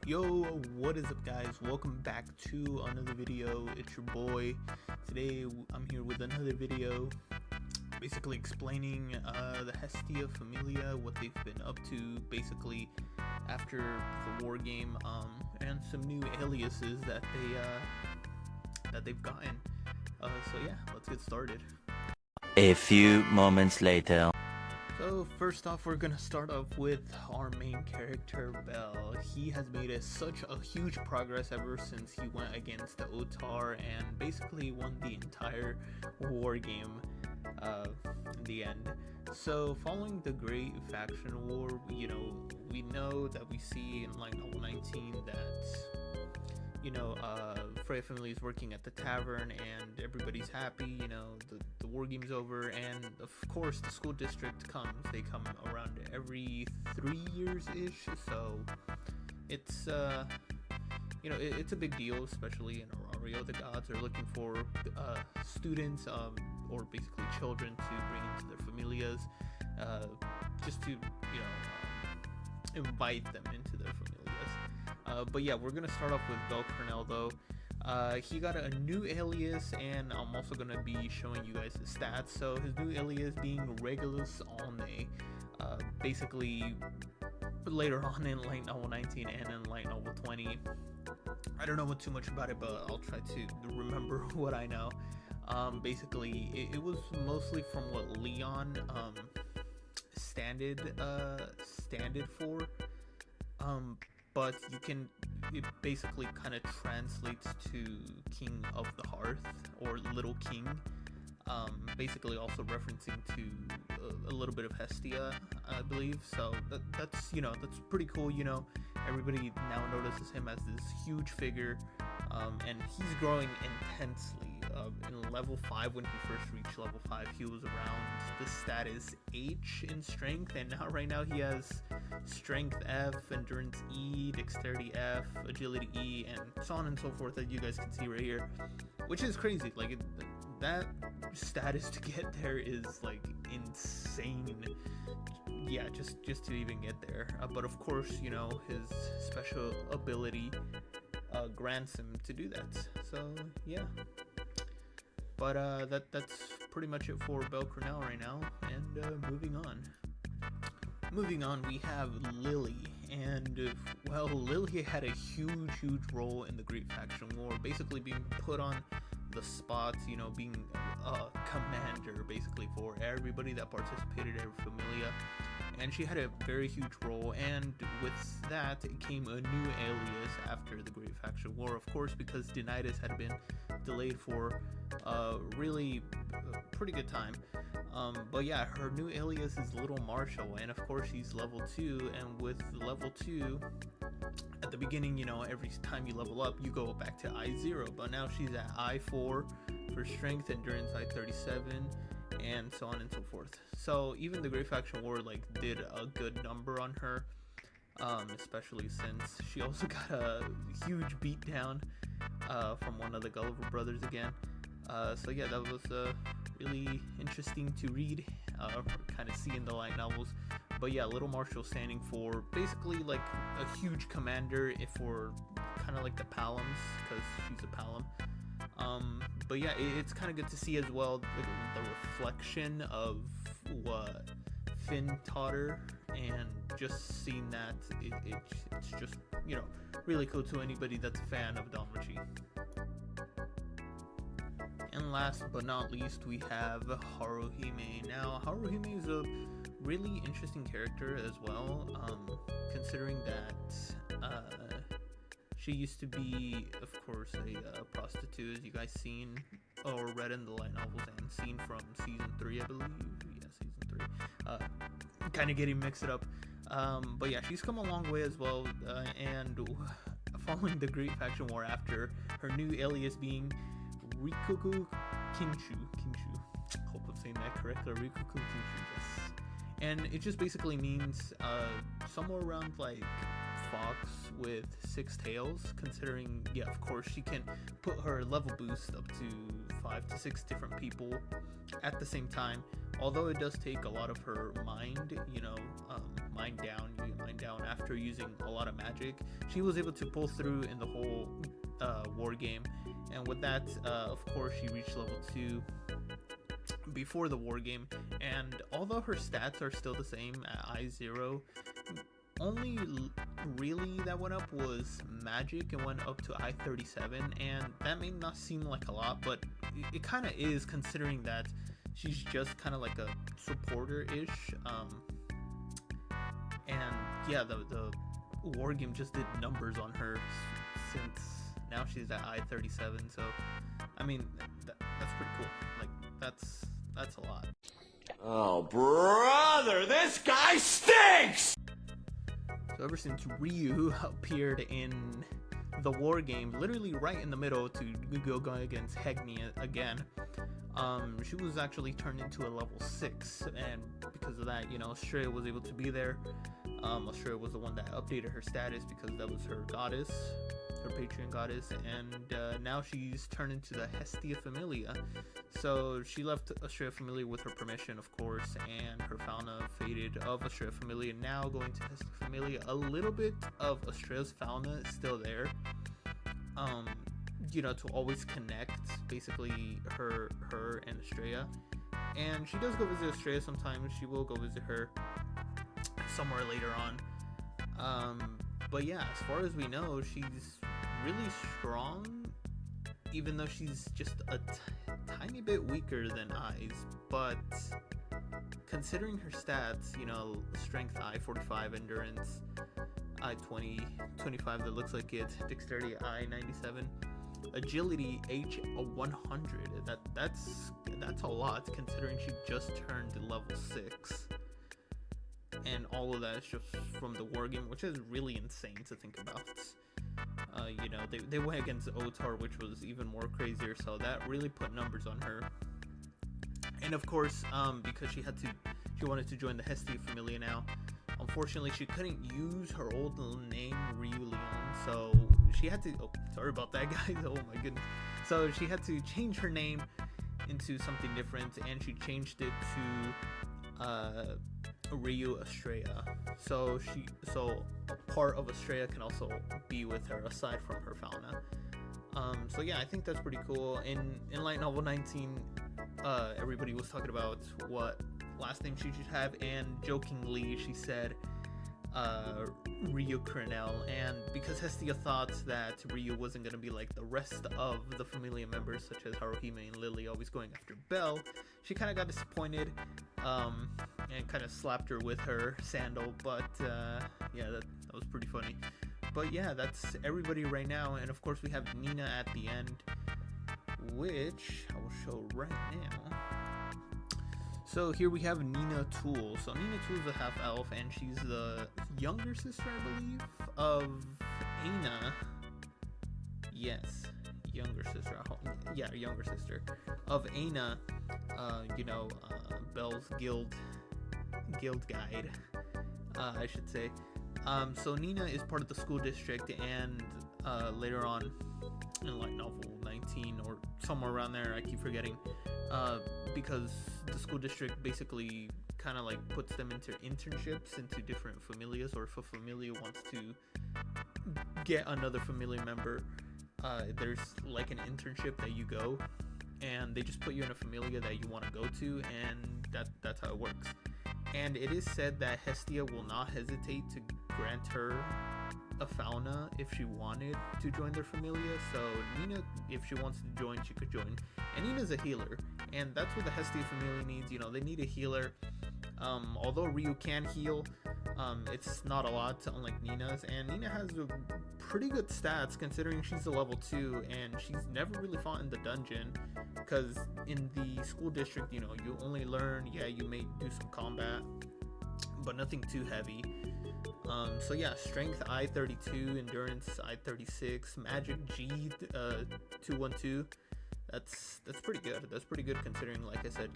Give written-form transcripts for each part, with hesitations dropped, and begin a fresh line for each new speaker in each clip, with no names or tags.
Yo, what is up guys? Welcome back to another video. It's your boy. Today I'm here with another video basically explaining the Hestia Familia, what they've been up to basically after the war game, and some new aliases that they've gotten. So yeah, let's get started.
A few moments later.
So first off, we're gonna start off with our main character, Bell. He has made such a huge progress ever since he went against the Otar and basically won the entire war game in the end. So following the Great Faction War, we know that we see in like level 19 that Freya family is working at the tavern and everybody's happy. The war game's over, and of course the school district comes. They come around every 3 years ish, so it's it's a big deal, especially in Aurario. The gods are looking for students, or basically children, to bring into their familias, just to invite them into their familias. But yeah, we're gonna start off with Bel Cornell though. He got a new alias, and I'm also going to be showing you guys his stats. So his new alias being Regulus Alne. Basically, later on in light novel 19 and in light novel 20. I don't know too much about it, but I'll try to remember what I know. Basically, it was mostly from what Leon standed for. But it basically kind of translates to King of the Hearth, or Little King, basically also referencing to a little bit of Hestia, I believe. So that's pretty cool. Everybody now notices him as this huge figure, and he's growing intensely. In level 5, when he first reached level 5, he was around the status H in strength, and right now he has strength F, endurance E, dexterity F, agility E, and so on and so forth, that you guys can see right here, which is crazy. Like that status to get there is like insane. Yeah, just to even get there. But of course, his special ability grants him to do that. So yeah. But that's pretty much it for Bel Cornell right now, and moving on, we have Lily, and Lily had a huge role in the Great Faction War, basically being put on the spot, being a commander basically for everybody that participated in Familia, and she had a very huge role. And with that came a new alias after the Great Faction War, of course, because Denitis had been delayed for really pretty good time. But yeah, her new alias is Little Marshall, and of course she's level 2, and with level 2, at the beginning, every time you level up, you go back to I0, but now she's at I4 for strength, endurance I37, and so on and so forth. So even the Great Faction War did a good number on her, especially since she also got a huge beatdown from one of the Gulliver brothers again. So yeah, that was really interesting to read, kind of see in the light novels. But yeah, Little Marshall standing for basically like a huge commander for kind of like the Palams, because she's a Palam. But yeah, it's kind of good to see as well the reflection of what Finn taught her, and just seeing that it's just really cool to anybody that's a fan of Danmachi. And last but not least, we have Haruhime. Now, Haruhime is a really interesting character as well, considering that she used to be, of course, a prostitute, as you guys seen or read in the light novels and seen from season 3, I believe. Yeah, season 3. Kind of getting mixed up. But yeah, she's come a long way as well, and following the Great Faction War, after her new alias being Rikuku Kinshu. Hope I'm saying that correctly. Rikuku Kinshu, yes. And it just basically means somewhere around like fox with 6 tails, considering, yeah, of course, she can put her level boost up to 5 to 6 different people at the same time, although it does take a lot of her mind, mind down, you get mind down after using a lot of magic, she was able to pull through in the whole war game. And with that, of course, she reached level 2 before the war game, and although her stats are still the same at I0, only really that went up was magic, and went up to I37, and that may not seem like a lot, but it kind of is, considering that she's just kind of like a supporter-ish, and yeah, the war game just did numbers on her, since now she's at I37, so I mean, that's pretty cool. Like, that's a lot.
Oh, brother, this guy stinks!
So ever since Ryu appeared in the war game, literally right in the middle to go against Hestia again, she was actually turned into a level 6, and because of that, Australia was able to be there. Australia was the one that updated her status because that was her goddess, her patron goddess, and now she's turned into the Hestia Familia. So she left Australia Familia with her permission, of course, and her fauna faded of Australia Familia, now going to Hestia Familia. A little bit of Australia's fauna is still there, to always connect, basically, her and Australia. And she does go visit Australia sometimes. She will go visit her somewhere later on. But yeah, as far as we know, she's really strong, even though she's just a tiny bit weaker than Eyes. But considering her stats, strength I45, endurance I20, 25 that looks like it, dexterity I97, agility H100, that's a lot, considering she just turned level 6. And all of that is just from the war game, which is really insane to think about. They went against Otar, which was even more crazier, so that really put numbers on her. And of course, because she wanted to join the Hestia Familia now, unfortunately she couldn't use her old name, Ryu Leon, so she had to, sorry about that, guys, oh my goodness. So she had to change her name into something different, and she changed it to Ryu Australia, so a part of Australia can also be with her aside from her fauna. So yeah, I think that's pretty cool. In Light Novel 19, everybody was talking about what last name she should have, and jokingly she said Ryu Cornell, and because Hestia thought that Ryu wasn't going to be like the rest of the Familia members, such as Haruhime and Lily, always going after Belle, she kind of got disappointed, and kind of slapped her with her sandal, but yeah, that was pretty funny. But yeah, that's everybody right now, and of course we have Nina at the end, which I will show right now. So here we have Nina Tool. So Nina Tool is a half elf, and she's the younger sister, I believe, of Aina. Yes, younger sister. Yeah, younger sister of Aina. Belle's guild guide, I should say. So Nina is part of the school district, and later on in Light Novel 19 or somewhere around there, I keep forgetting, because the school district basically kind of like puts them into internships into different familias, or if a familia wants to get another familia member, there's like an internship that you go, and they just put you in a familia that you want to go to, and that's how it works. And it is said that Hestia will not hesitate to grant her a fauna if she wanted to join their familia. So Nina, if she wants to join, she could join. And Nina's a healer, and that's what the Hestia familia needs. They need a healer. Although Ryu can heal, it's not a lot, unlike Nina's. And Nina has a pretty good stats, considering she's a level 2, and she's never really fought in the dungeon, because in the school district, you only learn, you may do some combat, but nothing too heavy. So yeah, strength I32, endurance I36, magic G 212. That's pretty good. That's pretty good, considering, like I said,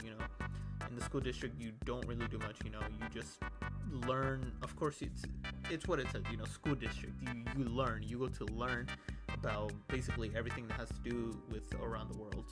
in the school district you don't really do much. You just learn. Of course, it's what it says. School district. You learn. You go to learn about basically everything that has to do with around the world.